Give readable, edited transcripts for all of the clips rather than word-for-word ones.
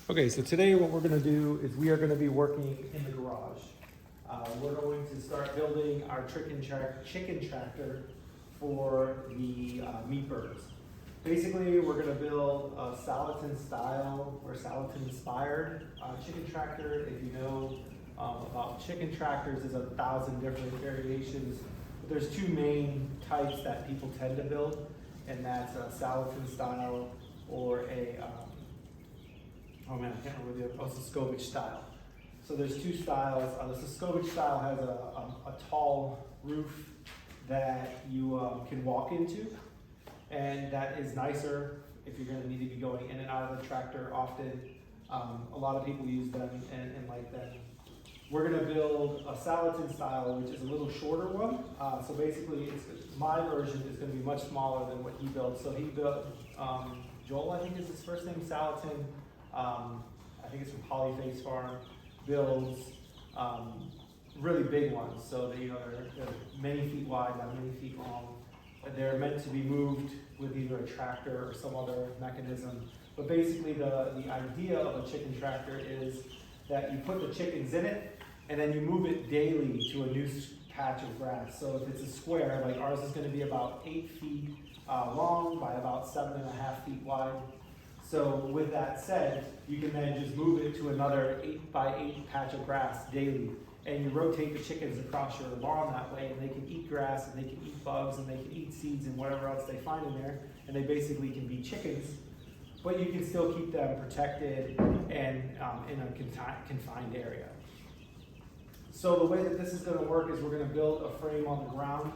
Okay, so today what we're going to do is we are going to be working in the garage. We're going to start building our chicken tractor for the meat birds. Basically, we're going to build a Salatin style or Salatin inspired chicken tractor. If you know about chicken tractors, there's 1,000 different variations. But there's two main types that people tend to build, and that's a Salatin style or a oh man, I can't remember the other. Oh, Sascovich style. So there's two styles. The Sascovich style has a tall roof that you can walk into, and that is nicer if you're going to need to be going in and out of the tractor often. A lot of people use them and like them. We're going to build a Salatin style, which is a little shorter one. So basically, my version is going to be much smaller than what he built. So he built, Joel, I think is his first name, Salatin. I think it's from Polyface Farm, builds really big ones. So they, they're many feet wide, not many feet long. They're meant to be moved with either a tractor or some other mechanism. But basically the idea of a chicken tractor is that you put the chickens in it and then you move it daily to a new patch of grass. So if it's a square, like ours is going to be about 8 feet long by about 7.5 feet wide. So with that said, you can then just move it to another 8 by 8 patch of grass daily. And you rotate the chickens across your lawn that way, and they can eat grass, and they can eat bugs, and they can eat seeds and whatever else they find in there. And they basically can be chickens, but you can still keep them protected and in a confined area. So the way that this is going to work is we're going to build a frame on the ground.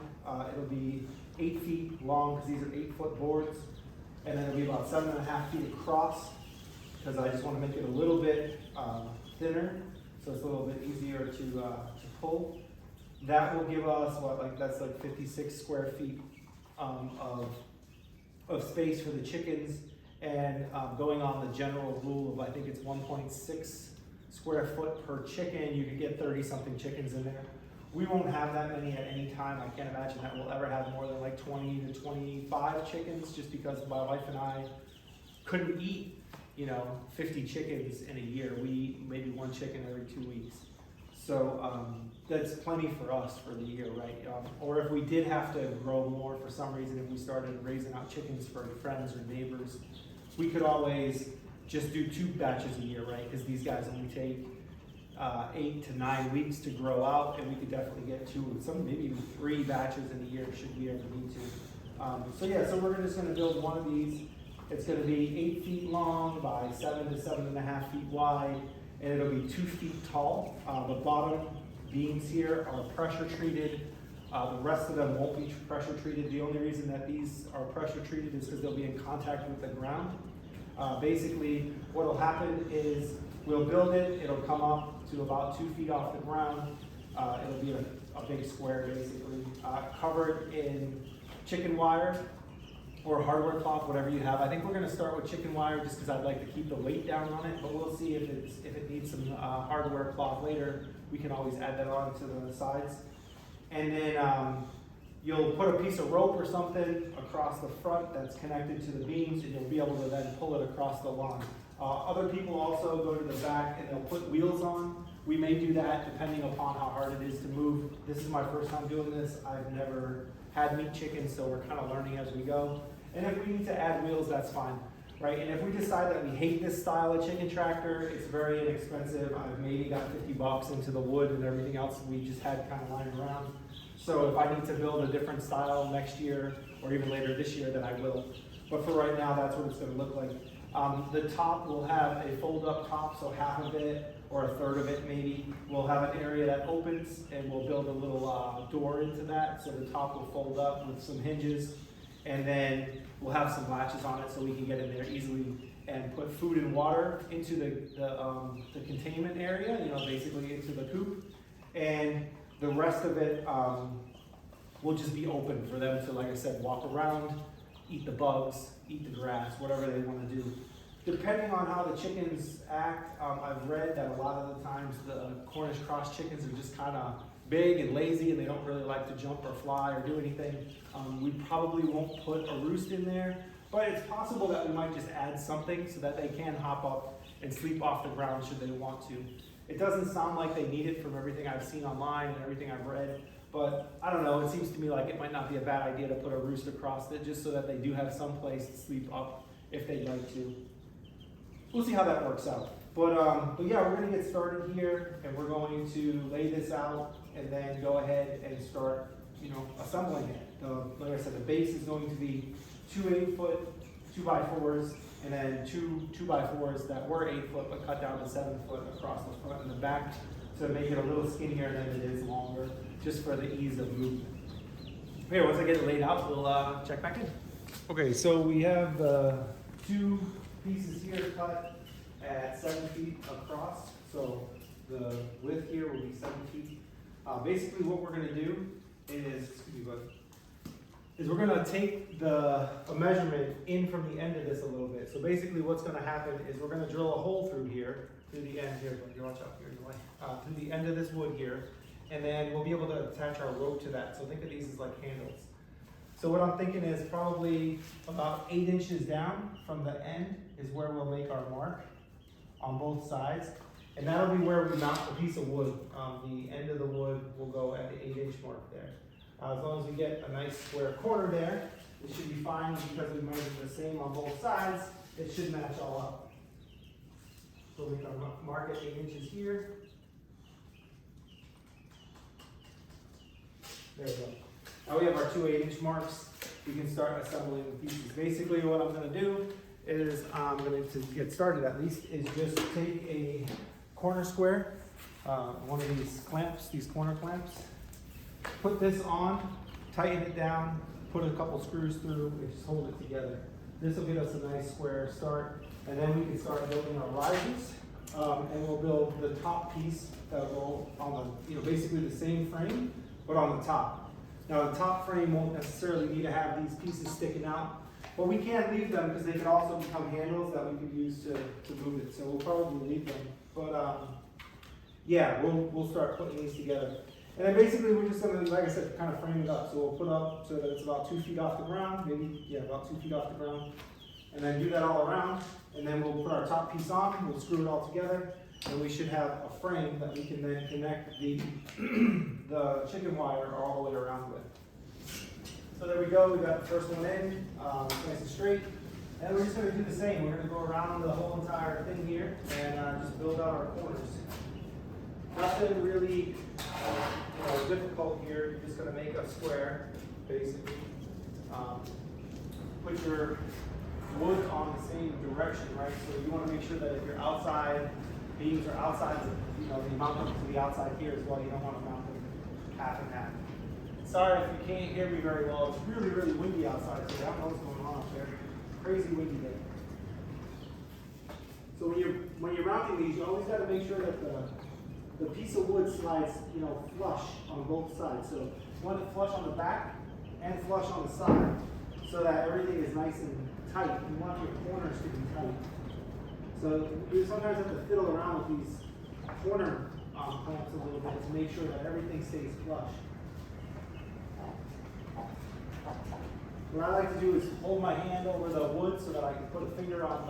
It'll be 8 feet long because these are 8-foot boards. And then it'll be about 7.5 feet across because I just want to make it a little bit thinner, so it's a little bit easier to pull. That will give us that's like 56 square feet of space for the chickens, and going on the general rule of I think it's 1.6 square foot per chicken, you could get 30 something chickens in there. We won't have that many at any time. I can't imagine that we'll ever have more than like 20 to 25 chickens just because my wife and I couldn't eat, 50 chickens in a year. We eat maybe one chicken every 2 weeks. So that's plenty for us for the year, right? Or if we did have to grow more for some reason, if we started raising out chickens for friends or neighbors, we could always just do 2 batches a year, right? Because these guys only take 8 to 9 weeks to grow out, and we could definitely get 2, maybe even 3 batches in a year should we ever need to. So we're just going to build one of these. It's going to be 8 feet long by 7 to 7.5 feet wide, and it'll be 2 feet tall. The bottom beams here are pressure treated. The rest of them won't be pressure treated. The only reason that these are pressure treated is because they'll be in contact with the ground. Basically, what will happen is we'll build it, it'll come up to about 2 feet off the ground. It'll be a big square basically, covered in chicken wire or hardware cloth, whatever you have. I think we're gonna start with chicken wire just because I'd like to keep the weight down on it, but we'll see if it needs some hardware cloth later. We can always add that on to the sides. And then you'll put a piece of rope or something across the front that's connected to the beams, and you'll be able to then pull it across the lawn. Other people also go to the back and they'll put wheels on. We may do that depending upon how hard it is to move. This is my first time doing this. I've never had meat chickens, so we're kind of learning as we go. And if we need to add wheels, that's fine, right? And if we decide that we hate this style of chicken tractor, it's very inexpensive. I've maybe got 50 bucks into the wood and everything else we just had kind of lying around. So if I need to build a different style next year or even later this year, then I will. But for right now, that's what it's going to look like. The top will have a fold-up top, so half of it or a third of it maybe will have an area that opens, and we'll build a little door into that. So the top will fold up with some hinges, and then we'll have some latches on it so we can get in there easily and put food and water into the containment area, basically into the coop. And the rest of it will just be open for them to, like I said, walk around, eat the bugs, eat the grass, whatever they want to do. Depending on how the chickens act, I've read that a lot of the times the Cornish cross chickens are just kind of big and lazy and they don't really like to jump or fly or do anything. We probably won't put a roost in there, but it's possible that we might just add something so that they can hop up and sleep off the ground should they want to. It doesn't sound like they need it from everything I've seen online and everything I've read, but I don't know, it seems to me like it might not be a bad idea to put a roost across it just so that they do have some place to sleep up if they'd like to. We'll see how that works out. But yeah, we're gonna get started here and we're going to lay this out and then go ahead and start, assembling it. Like I said, the base is going to be 2 8-foot 2x4s and then 2 2x4s that were 8 foot but cut down to 7 foot across the front and the back to make it a little skinnier than it is longer, just for the ease of movement. Okay, once I get it laid out, we'll check back in. Okay, so we have the 2 pieces here cut at 7 feet across. So the width here will be 7 feet. Basically what we're gonna do is, we're gonna take a measurement in from the end of this a little bit. So basically what's gonna happen is we're gonna drill a hole through here, through the end here, watch out here, through the end of this wood here, and then we'll be able to attach our rope to that. So think of these as like handles. So what I'm thinking is probably about 8 inches down from the end is where we'll make our mark on both sides. And that'll be where we mount the piece of wood. The end of the wood will go at the 8-inch mark there. As long as we get a nice square corner there, it should be fine because we measured the same on both sides. It should match all up. So we can mark at 8 inches here. There we go. Now we have our 2 8-inch marks. We can start assembling the pieces. Basically what I'm going to do is, to get started at least, is just take a corner square, one of these clamps, these corner clamps, put this on, tighten it down, put a couple screws through, and just hold it together. This will get us a nice square start, and then we can start building our rises, and we'll build the top piece that will on the, basically the same frame, but on the top. Now the top frame won't necessarily need to have these pieces sticking out, but we can leave them because they can also become handles that we could use to move it. So we'll probably leave them. But yeah, we'll start putting these together. And then basically we're just gonna, like I said, kind of frame it up. So we'll put up so that it's about 2 feet off the ground, maybe, yeah, about 2 feet off the ground. And then do that all around. And then we'll put our top piece on, we'll screw it all together. And we should have a frame that we can then connect the chicken wire all the way around with. So there we go, we got the first one in, nice and straight. And we're just gonna do the same. We're gonna go around the whole entire thing here and just build out our corners. Nothing really difficult here. You're just gonna make a square, basically. Put your wood on the same direction, right? So you wanna make sure that if your outside beams are outside, you mount them to the outside here as well. You don't wanna mount them half and half. Sorry if you can't hear me very well. It's really, really windy outside today. I don't know what's going on up there. Crazy windy day. So when you're mounting these, you always got to make sure that the piece of wood slides, flush on both sides. So you want it flush on the back and flush on the side, so that everything is nice and tight. You want your corners to be tight. So you sometimes have to fiddle around with these corner clamps a little bit to make sure that everything stays flush. What I like to do is hold my hand over the wood so that I can put a finger on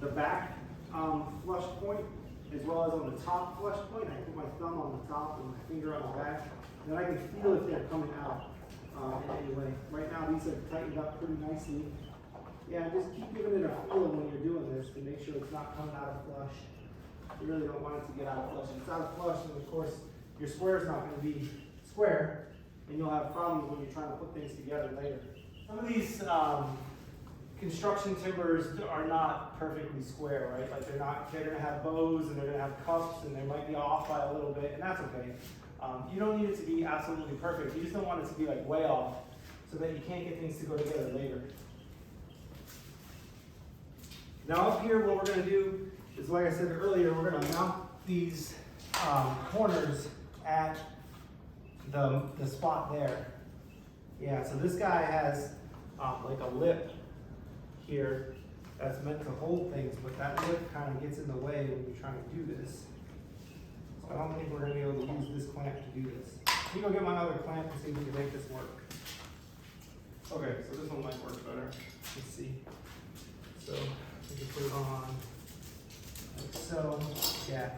the back flush point as well as on the top flush point. I put my thumb on the top and my finger on the back. Then I can feel if they're coming out in any way. Right now these are tightened up pretty nicely. Yeah, just keep giving it a feel when you're doing this to make sure it's not coming out of flush. You really don't want it to get out of flush. If it's out of flush, then of course your square is not going to be square, and you'll have problems when you're trying to put things together later. Some of these construction timbers are not perfectly square, right? Like they're gonna have bows and they're gonna have cups and they might be off by a little bit, and that's okay. You don't need it to be absolutely perfect. You just don't want it to be like way off so that you can't get things to go together later. Now up here, what we're gonna do is, like I said earlier, we're gonna mount these corners at the spot there. Yeah, so this guy has like a lip here that's meant to hold things, but that lip kind of gets in the way when you're trying to do this. So I don't think we're going to be able to use this clamp to do this. Let me go get my other clamp and see if we can make this work. Okay, so this one might work better. Let's see. So we can put it on like so, yeah.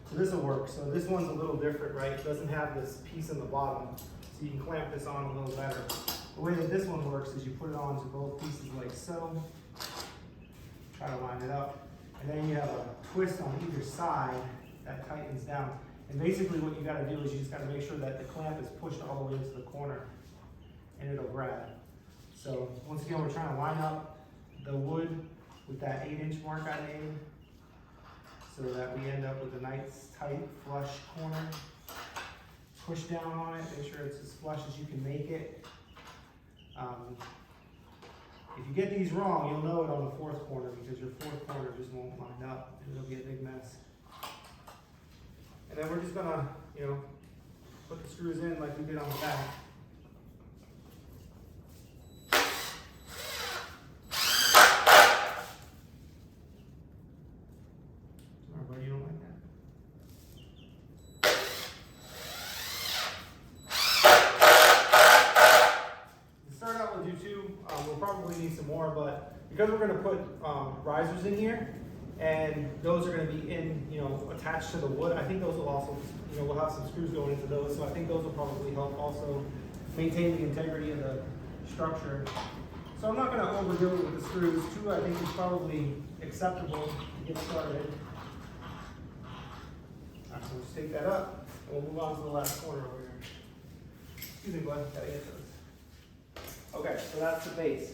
So this will work. So this one's a little different, right? It doesn't have this piece in the bottom, so you can clamp this on a little better. The way that this one works is you put it onto both pieces like so, try to line it up, and then you have a twist on either side that tightens down. And basically what you gotta do is you just gotta make sure that the clamp is pushed all the way into the corner, and it'll grab. So once again, we're trying to line up the wood with that 8-inch mark I made, so that we end up with a nice tight flush corner. Push down on it, make sure it's as flush as you can make it. If you get these wrong, you'll know it on the 4th corner, because your 4th corner just won't line up, and it'll be a big mess. And then we're just gonna, put the screws in like we did on the back. But you don't like that. To start out, we'll do 2. We'll probably need some more, but because we're going to put risers in here, and those are going to be attached to the wood, I think those will also, we'll have some screws going into those, so I think those will probably help also maintain the integrity of the structure. So I'm not going to overdo it with the screws. 2, I think, is probably acceptable to get started. So we'll just take that up, and we'll move on to the last corner over here. Excuse me, bud, gotta get those. Okay, so that's the base.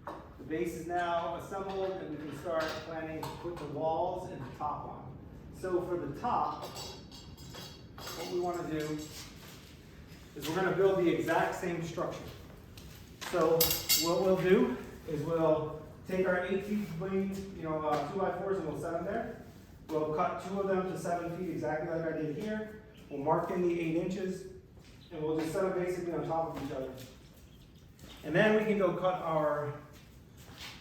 The base is now assembled, and we can start planning to put the walls and the top on. So for the top, what we want to do is we're going to build the exact same structure. So what we'll do is we'll take our 8 feet blades, 2x4s, and we'll set them there. We'll cut 2 of them to 7 feet, exactly like I did here. We'll mark in the 8 inches, and we'll just set them basically on top of each other. And then we can go cut our,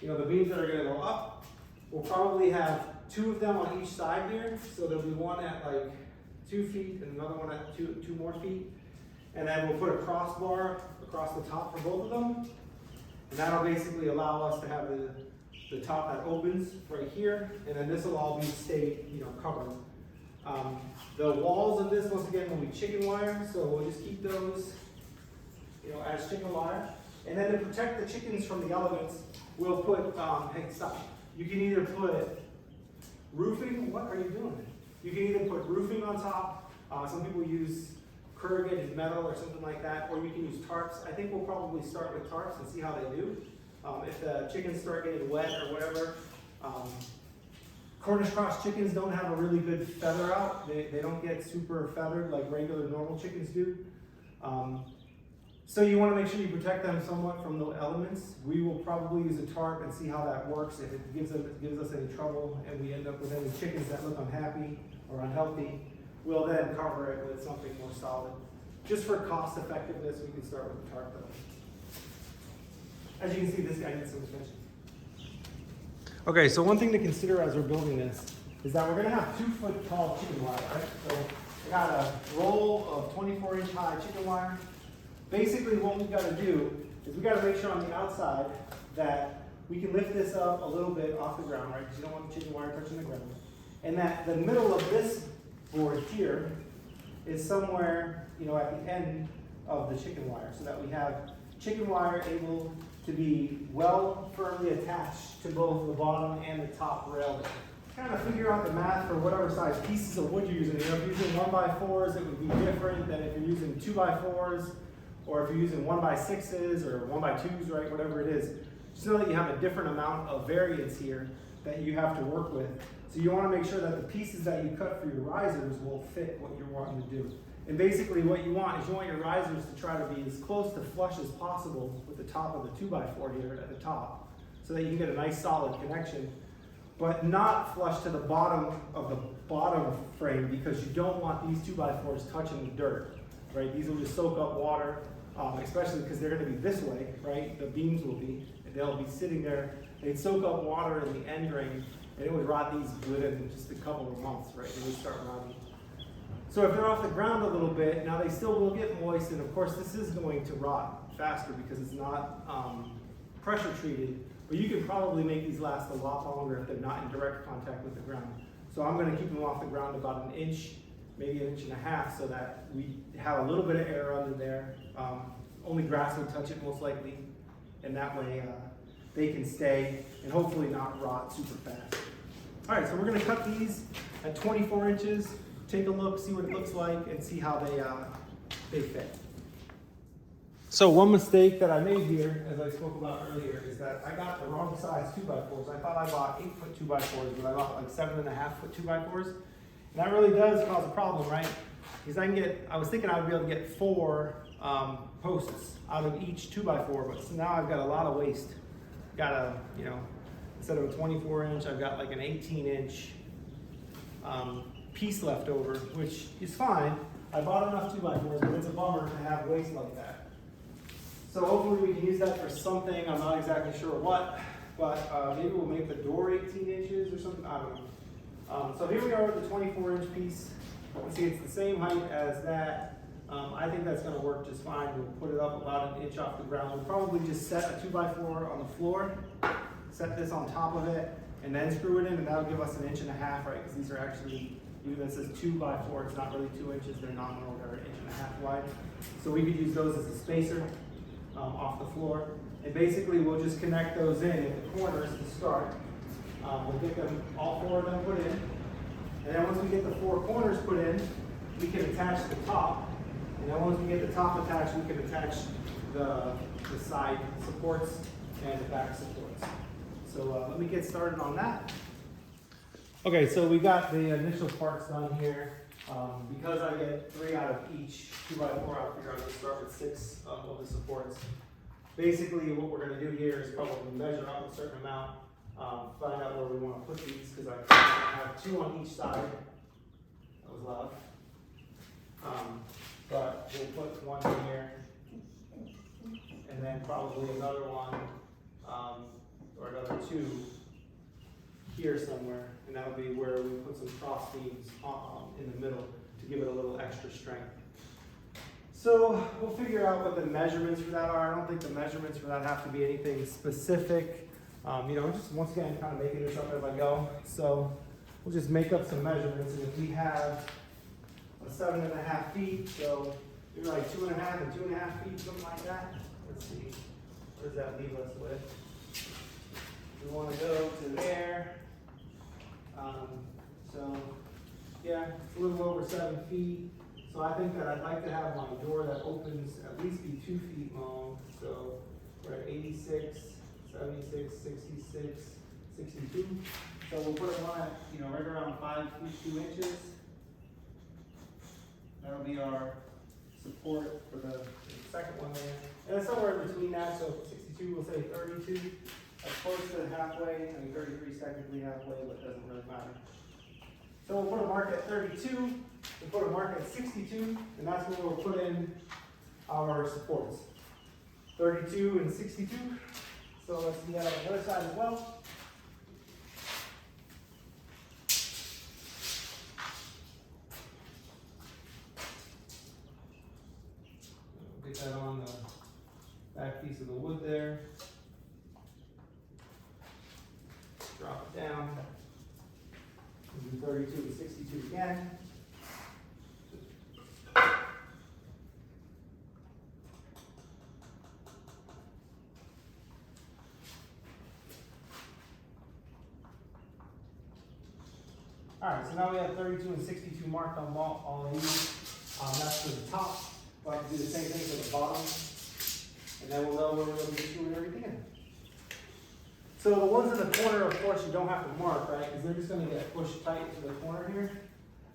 the beams that are going to go up. We'll probably have 2 of them on each side here, so there'll be one at like 2 feet and another one at 2 more feet. And then we'll put a crossbar across the top for both of them, and that'll basically allow us to have the top that opens right here, and then this will all stay covered. The walls of this, once again, will be chicken wire, so we'll just keep those as chicken wire. And then to protect the chickens from the elements, we'll put, hey, stop. You can either put roofing, what are you doing? You can either put roofing on top, some people use corrugated metal or something like that, or you can use tarps. I think we'll probably start with tarps and see how they do. If the chickens start getting wet or whatever. Cornish cross chickens don't have a really good feather out. They don't get super feathered like regular normal chickens do. So you want to make sure you protect them somewhat from the elements. We will probably use a tarp and see how that works. If it gives us any trouble and we end up with any chickens that look unhappy or unhealthy, we'll then cover it with something more solid. Just for cost effectiveness, we can start with the tarp though. As you can see, this guy needs some attention. Okay, so one thing to consider as we're building this is that we're going to have 2-foot tall chicken wire, right? So we got a roll of 24-inch high chicken wire. Basically, what we got to do is we got to make sure on the outside that we can lift this up a little bit off the ground, right? Because you don't want the chicken wire touching the ground. And that the middle of this board here is somewhere, at the end of the chicken wire, so that we have chicken wire able to be well firmly attached to both the bottom and the top rail there. Kind of figure out the math for whatever size pieces of wood you're using. If you're using 1x4s, it would be different than if you're using 2x4s, or if you're using 1x6s or 1x2s, right? Whatever it is. Just know that you have a different amount of variance here that you have to work with. So you want to make sure that the pieces that you cut for your risers will fit what you're wanting to do. And basically what you want is you want your risers to try to be as close to flush as possible with the top of the 2x4 here at the top, so that you can get a nice solid connection, but not flush to the bottom of the bottom frame, because you don't want these 2x4s touching the dirt, right? These will just soak up water, especially because they're going to be this way, right? The beams will be, and they'll be sitting there. They'd soak up water in the end drain, and it would rot these within just a couple of months, right? They would start rotting. So if they're off the ground a little bit, now they still will get moist, and of course this is going to rot faster because it's not pressure treated, but you can probably make these last a lot longer if they're not in direct contact with the ground. So I'm gonna keep them off the ground about an inch, maybe an inch and a half, so that we have a little bit of air under there. Only grass would touch it most likely, and that way they can stay and hopefully not rot super fast. All right, so we're gonna cut these at 24 inches, take a look, see what it looks like, and see how they fit. So one mistake that I made here, as I spoke about earlier, is that I got the wrong size 2x4s. I thought I bought 8-foot 2x4s, but I bought like 7.5-foot 2x4s. And that really does cause a problem, right? Because I was thinking I would be able to get 4 posts out of each 2x4, but so now I've got a lot of waste. Got a, instead of a 24-inch, I've got like an 18-inch piece left over, which is fine. I bought enough 2x4s, but it's a bummer to have waste like that. So hopefully we can use that for something. I'm not exactly sure what, but maybe we'll make the door 18 inches or something, I don't know. So here we are with the 24-inch piece. You can see it's the same height as that. I think that's gonna work just fine. We'll put it up about an inch off the ground. We'll probably just set a 2x4 on the floor, set this on top of it, and then screw it in, and that'll give us an inch and a half, right? Because these are actually, even though it says 2x4, it's not really 2 inches, they're nominal, they're an inch and a half wide. So we could use those as a spacer off the floor. And basically we'll just connect those in at the corners to start. We'll get them, all 4 of them put in. And then once we get the 4 corners put in, we can attach the top. And then once we get the top attached, we can attach the side supports and the back supports. So let me get started on that. Okay, so we got the initial parts done here. Because I get 3 out of each 2x4, I figure I'm going to start with 6 of the supports. Basically, what we're going to do here is probably measure up a certain amount, find out where we want to put these, because I have 2 on each side. That was loud. But we'll put 1 in here, and then probably another one, or another 2 here somewhere, and that'll be where we put some cross beams in the middle to give it a little extra strength. So we'll figure out what the measurements for that are. I don't think the measurements for that have to be anything specific. Just once again, kind of making this up as I go. So we'll just make up some measurements, and if we have a 7.5 feet, so maybe like 2.5 and 2.5 feet, something like that. Let's see, what does that leave us with? We want to go to there. So yeah, it's a little over 7 feet. So I think that I'd like to have my door that opens at least be 2 feet long. So we're at 86, 76, 66, 62. So we'll put it on at, right around 5 feet 2 inches. That'll be our support for the second one there. And then somewhere in between that, so 62, we'll say 32. That's close to halfway. 33 is technically halfway, but it doesn't really matter. So we'll put a mark at 32, we'll put a mark at 62, and that's where we'll put in our supports. 32 and 62. So let's do that on the other side as well. We'll get that on the back piece of the wood there. Drop it down. We'll do 32 and 62 again. Alright, so now we have 32 and 62 marked on all of these. That's for the top. We'll have to do the same thing for the bottom. And then we'll know where we're going to be screwing everything in. So the ones in the corner, of course, you don't have to mark, right? Because they're just going to get pushed tight into the corner here.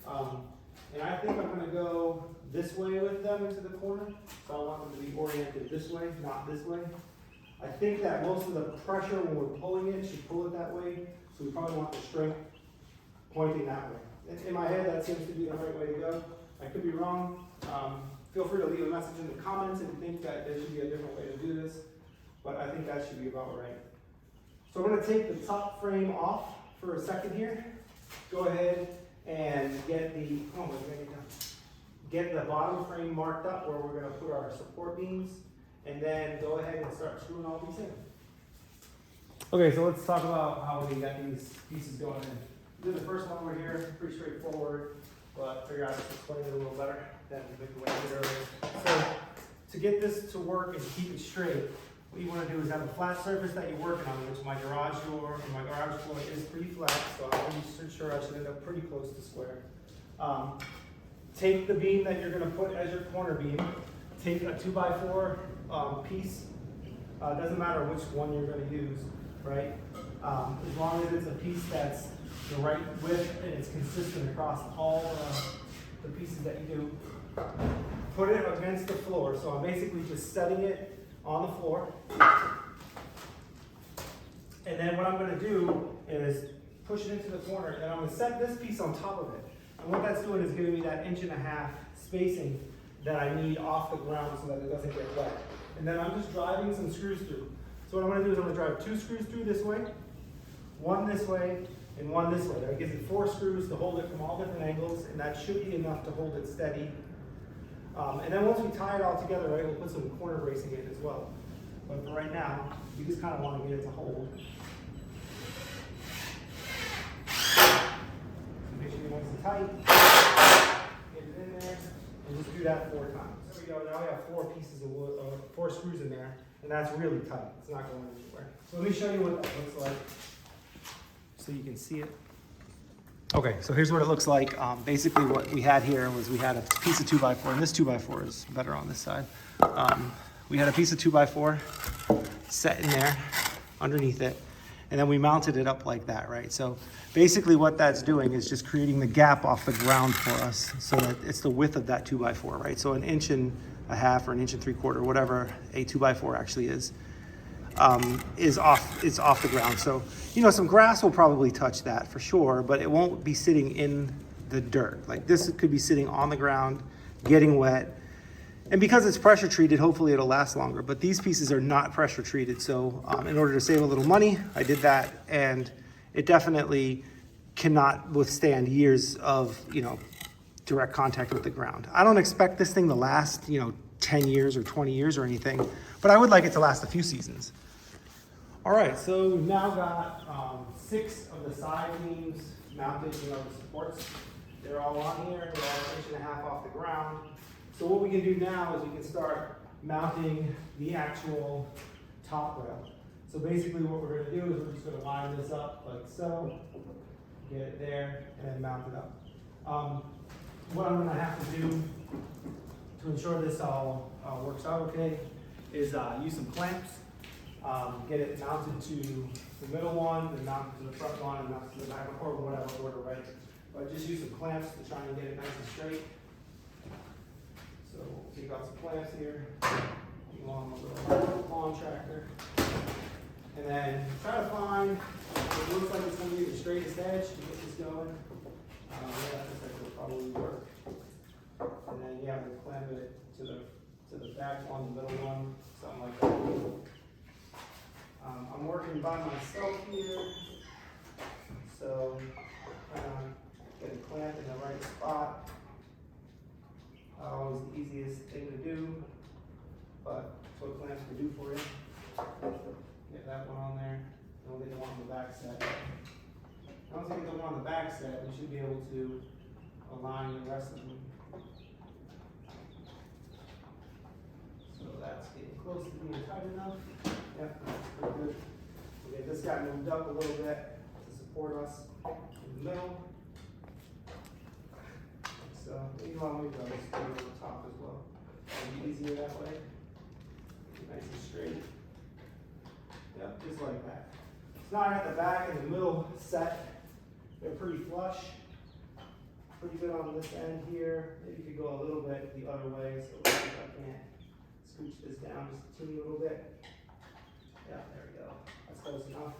And I think I'm going to go this way with them into the corner. So I want them to be oriented this way, not this way. I think that most of the pressure when we're pulling it should pull it that way. So we probably want the string pointing that way. In my head, that seems to be the right way to go. I could be wrong. Feel free to leave a message in the comments if you think that there should be a different way to do this. But I think that should be about right. So we're going to take the top frame off for a second here. Go ahead and get the bottom frame marked up where we're going to put our support beams, and then go ahead and start screwing all these in. Okay, so let's talk about how we got these pieces going in. did the first one over here, pretty straightforward, but I figured I'd just explain it a little better than the way I did earlier. So to get this to work and keep it straight, what you want to do is have a flat surface that you're working on, which my garage door and my garage floor is pretty flat, so I'm pretty sure I should end up pretty close to square. Take the beam that you're going to put as your corner beam, take a 2x4 piece, doesn't matter which one you're going to use, right? As long as it's a piece that's the right width and it's consistent across all the pieces that you do. Put it against the floor. So I'm basically just setting it on the floor. And then what I'm going to do is push it into the corner, and I'm going to set this piece on top of it. And what that's doing is giving me that 1.5 inch spacing that I need off the ground so that it doesn't get wet. And then I'm just driving some screws through. So what I'm going to do is I'm going to drive 2 screws through this way, 1 this way, and 1 this way. That gives it 4 screws to hold it from all different angles, and that should be enough to hold it steady. And then once we tie it all together, right, we'll put some corner bracing in as well. But for right now, we just kind of want to get it to hold. Make sure you're nice and tight. Get it in there, and just do that 4 times. There we go. Now we have 4 pieces of wood, 4 screws in there, and that's really tight. It's not going anywhere. So let me show you what that looks like, so you can see it. Okay, so here's what it looks like. Basically what we had here was we had a piece of 2x4, and this 2x4 is better on this side. We had a piece of 2x4 set in there underneath it, and then we mounted it up like that, right? So basically what that's doing is just creating the gap off the ground for us so that it's the width of that 2x4, right? So 1.5 inches or 1 3/4 inches, whatever a 2x4 actually is off the ground. So, you know, some grass will probably touch that for sure, but it won't be sitting in the dirt. Like this could be sitting on the ground, getting wet. And because it's pressure treated, hopefully it'll last longer. But these pieces are not pressure treated. So in order to save a little money, I did that, and it definitely cannot withstand years of, you know, direct contact with the ground. I don't expect this thing to last, you know, 10 years or 20 years or anything, but I would like it to last a few seasons. All right, so we've now got 6 of the side beams mounted, you know, the supports. They're all on here, they're all 1.5 inches off the ground. So what we can do now is we can start mounting the actual top rail. So basically what we're gonna do is we're just gonna line this up like so, get it there, and then mount it up. What I'm gonna have to do to ensure this all works out okay is use some clamps. Get it mounted to the middle one, then mounted to the front one, and mounted to the back one, or whatever order, right? But just use some clamps to try and get it nice and straight. So we'll take out some clamps here, along with a lawn tractor, and then try to find what looks like it's going to be the straightest edge to get this going. Yeah, that looks like it'll probably work. And then yeah, we'll clamp it to the back one, the middle one, something like that. I'm working by myself here, so get it clamped in the right spot. Always the easiest thing to do, but that's what clamps can do for you. Get that one on there, and we'll get the one on the back set. Once we get the one on the back set, we should be able to align the rest of them. So that's getting close to being tight enough. Yep, that's pretty good. We'll get this guy moved up a little bit to support us in the middle. So you want to move those to the top as well. It'll be easier that way. Nice and straight. Yep, just like that. It's not at the back and the middle set. They're pretty flush. Pretty good on this end here. Maybe you could go a little bit the other way, so if I can't scooch this down just a teeny little bit. Yeah, there we go. That's close enough.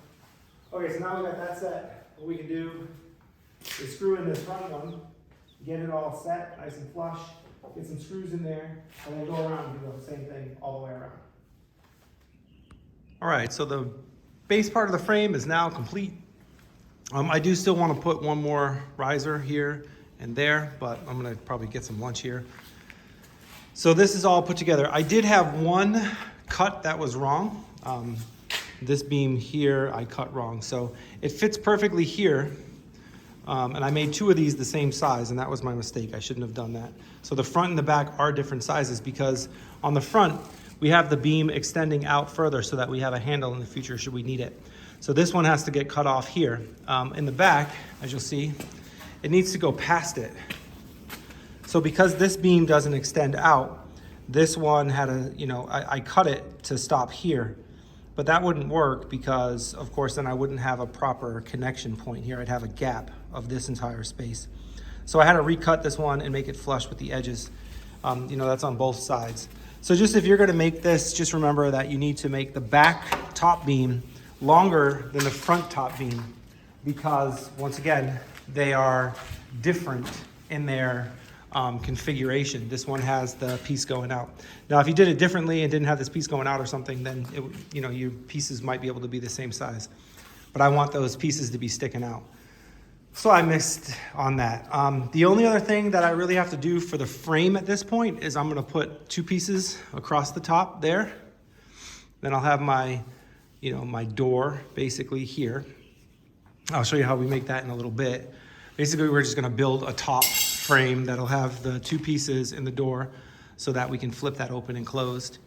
Okay, so now we got that set. What we can do is screw in this front one, get it all set, nice and flush, get some screws in there, and then go around and do the same thing all the way around. All right, so the base part of the frame is now complete. I do still want to put one more riser here and there, but I'm gonna probably get some lunch here. So this is all put together. I did have one cut that was wrong. This beam here, I cut wrong. So it fits perfectly here, And I made 2 of these the same size, and that was my mistake. I shouldn't have done that. So the front and the back are different sizes because on the front, we have the beam extending out further so that we have a handle in the future should we need it. So this one has to get cut off here. In the back, as you'll see, it needs to go past it. So because this beam doesn't extend out, this one had a, I cut it to stop here, but that wouldn't work because, of course, then I wouldn't have a proper connection point here. I'd have a gap of this entire space. So I had to recut this one and make it flush with the edges. That's on both sides. So just if you're gonna make this, just remember that you need to make the back top beam longer than the front top beam because, once again, they are different in their configuration. This one has the piece going out. Now, if you did it differently and didn't have this piece going out or something, then your pieces might be able to be the same size. But I want those pieces to be sticking out. So I missed on that. The only other thing that I really have to do for the frame at this point is I'm gonna put 2 pieces across the top there. Then I'll have my door basically here. I'll show you how we make that in a little bit. Basically, we're just gonna build a top frame that'll have the 2 pieces in the door so that we can flip that open and closed.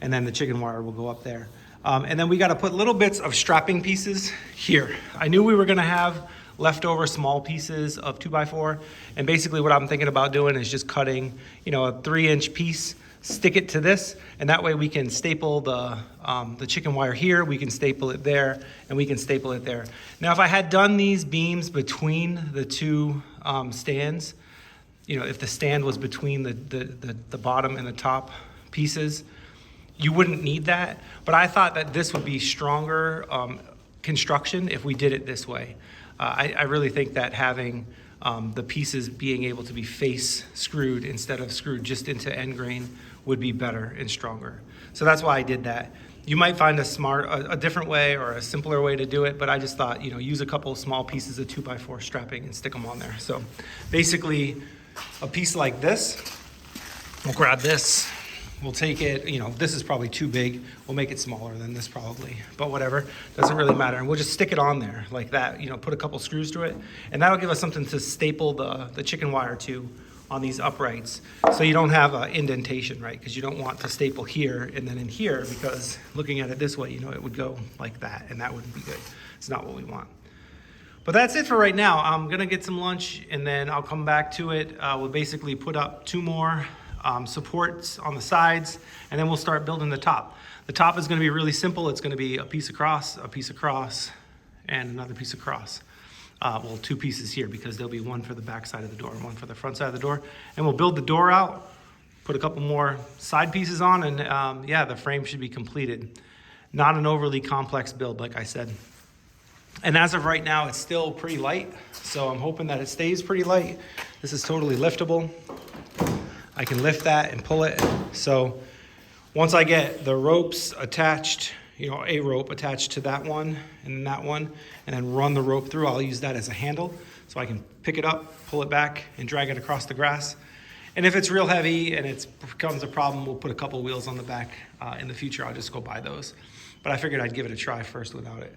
And then the chicken wire will go up there. And then we gotta put little bits of strapping pieces here. I knew we were gonna have leftover small pieces of 2x4. And basically what I'm thinking about doing is just cutting, a 3-inch piece, stick it to this, and that way we can staple the chicken wire here, we can staple it there, and we can staple it there. Now, if I had done these beams between the 2 stands, if the stand was between the bottom and the top pieces, you wouldn't need that. But I thought that this would be stronger construction if we did it this way. I really think that having the pieces being able to be face screwed instead of screwed just into end grain would be better and stronger. So that's why I did that. You might find a different way or a simpler way to do it, but I just thought, use a couple of small pieces of 2x4 strapping and stick them on there. So basically a piece like this, we'll grab this, we'll take it, this is probably too big. We'll make it smaller than this probably, but whatever, doesn't really matter. And we'll just stick it on there like that, put a couple screws to it, and that'll give us something to staple the chicken wire to on these uprights. So you don't have an indentation, right? Because you don't want to staple here and then in here, because looking at it this way, it would go like that, and that wouldn't be good. It's not what we want. But that's it for right now. I'm gonna get some lunch and then I'll come back to it. We'll basically put up 2 more supports on the sides, and then we'll start building the top. The top is gonna be really simple. It's gonna be a piece across, and another piece across. Well, 2 pieces here because there'll be one for the back side of the door and one for the front side of the door. And we'll build the door out, put a couple more side pieces on, and the frame should be completed. Not an overly complex build, like I said. And as of right now, it's still pretty light, so I'm hoping that it stays pretty light. This is totally liftable. I can lift that and pull it. So once I get the ropes attached, a rope attached to that one and that one, and then run the rope through, I'll use that as a handle so I can pick it up, pull it back, and drag it across the grass. And if it's real heavy and it becomes a problem, we'll put a couple wheels on the back. In the future, I'll just go buy those. But I figured I'd give it a try first without it.